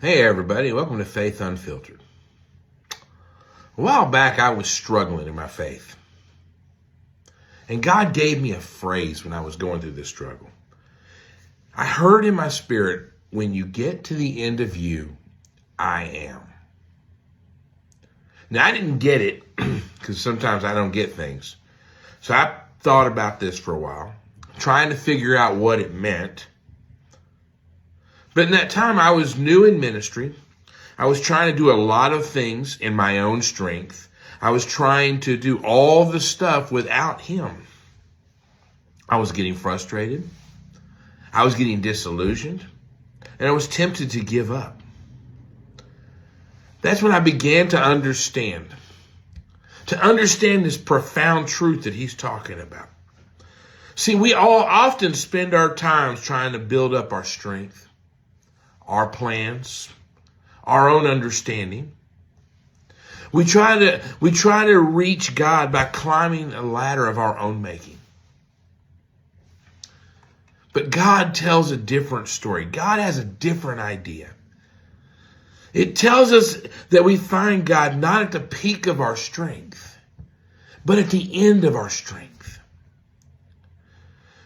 Hey everybody, welcome to Faith Unfiltered. A while back I was struggling in my faith. And God gave me a phrase when I was going through this struggle. I heard in my spirit, when you get to the end of you, I am. Now I didn't get it because sometimes I don't get things. So I thought about this for a while, trying to figure out what it meant. But in that time, I was new in ministry. I was trying to do a lot of things in my own strength. I was trying to do all the stuff without Him. I was getting frustrated. I was getting disillusioned. And I was tempted to give up. That's when I began to understand this profound truth that He's talking about. See, we all often spend our times trying to build up our strength, our plans, our own understanding. We try to reach God by climbing a ladder of our own making. But God tells a different story. God has a different idea. It tells us that we find God not at the peak of our strength, but at the end of our strength.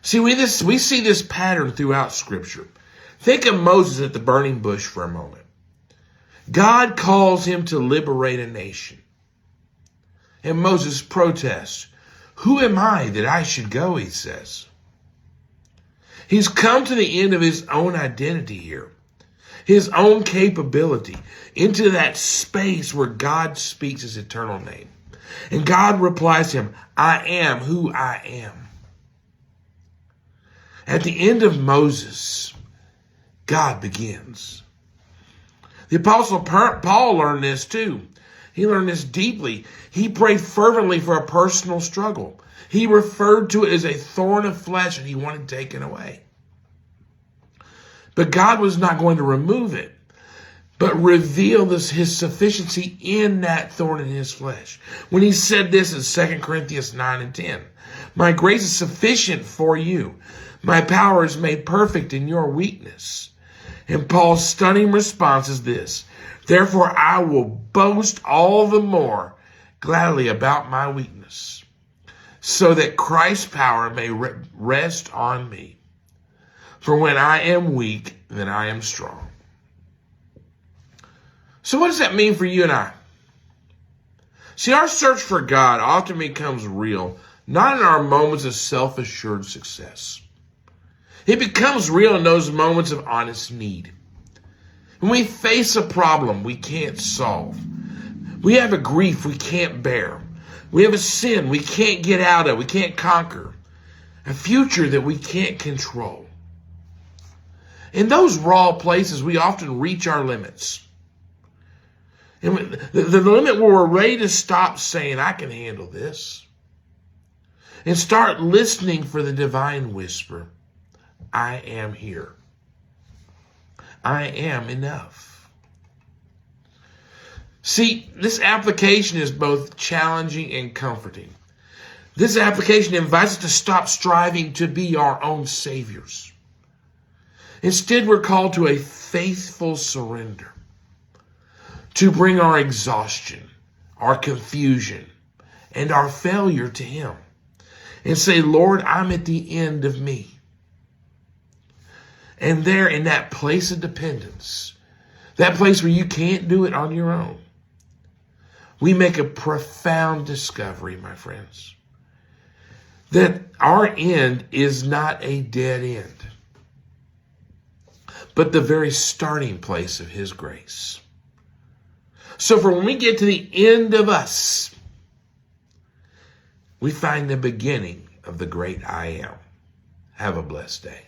See, we see this pattern throughout Scripture. Think of Moses at the burning bush for a moment. God calls him to liberate a nation. And Moses protests. Who am I that I should go, he says. He's come to the end of his own identity here, his own capability, into that space where God speaks his eternal name. And God replies to him, I am who I am. At the end of Moses, God begins. The Apostle Paul learned this too. He learned this deeply. He prayed fervently for a personal struggle. He referred to it as a thorn of flesh that he wanted taken away. But God was not going to remove it, but reveal his sufficiency in that thorn in his flesh. When he said this in 2 Corinthians 9 and 10, my grace is sufficient for you. My power is made perfect in your weakness. And Paul's stunning response is this: therefore I will boast all the more gladly about my weakness, so that Christ's power may rest on me. For when I am weak, then I am strong. So what does that mean for you and I? See, our search for God often becomes real, not in our moments of self-assured success. It becomes real in those moments of honest need. When we face a problem we can't solve, we have a grief we can't bear, we have a sin we can't get out of, we can't conquer, a future that we can't control. In those raw places, we often reach our limits. And the limit where we're ready to stop saying, I can handle this, and start listening for the divine whisper, I am here. I am enough. See, this application is both challenging and comforting. This application invites us to stop striving to be our own saviors. Instead, we're called to a faithful surrender, to bring our exhaustion, our confusion, and our failure to Him, and say, Lord, I'm at the end of me. And there, in that place of dependence, that place where you can't do it on your own, we make a profound discovery, my friends, that our end is not a dead end, but the very starting place of His grace. So for when we get to the end of us, we find the beginning of the great I am. Have a blessed day.